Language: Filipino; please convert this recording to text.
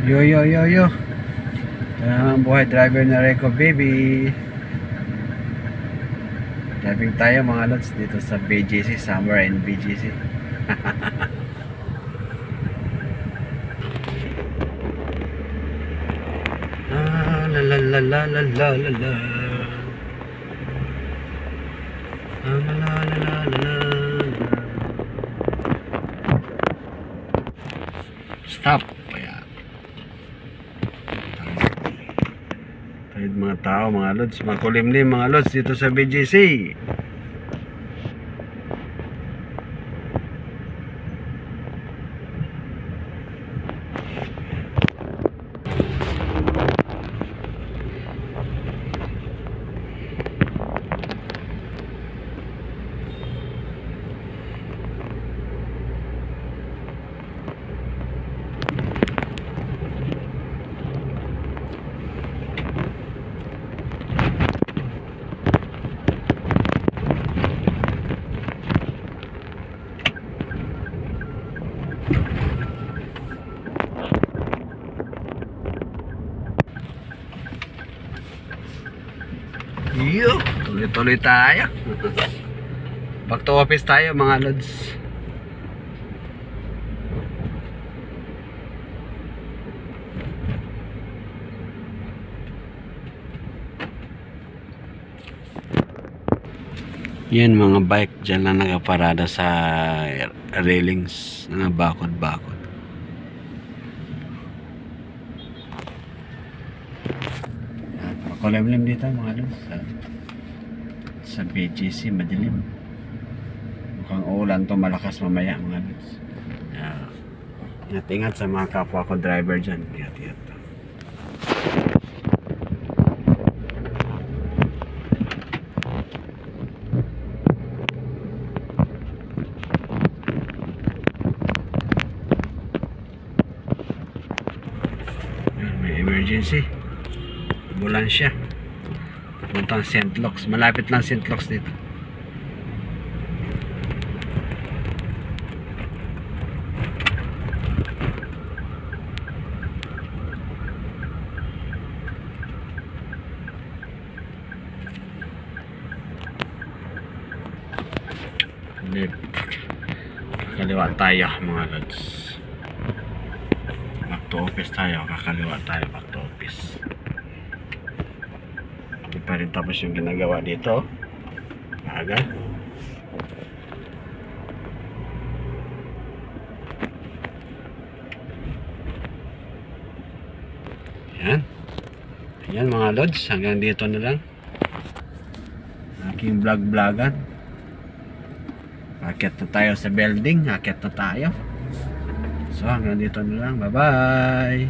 Yo yo yo yo. Ang buhay driver na Reco baby. Driving tayo mga lods dito sa BGC, somewhere in BGC. La la la la la la la la. La la la la la la. Stop. Kahit mga tao, mga lods, makulimlim mga lods dito sa BGC. Yo, tuloy-tuloy tayo. Back to office tayo mga lods. Yan mga bike dyan lang nakaparada sa railings na bakod-bakod. Makulimlim dito mga lods sa BGC, madilim. Mukhang ulan to, malakas mamaya mga lods. Ingat-ingat sa mga kapwa ko driver dyan. Ingat-ingat. May emergency, ambulansya puntang St. Luke's, malapit lang St. Luke's dito. Kakaliwa tayo mga lods. Back to office tayo, kakaliwa tayo, back to office. Hindi pa rin tapos yung ginagawa dito. Aga. Yan. Yan mga lods, hanggang dito na lang aking vlog-vlogan. Akit na tayo sa building, akit na tayo. So hanggang dito na lang, bye bye.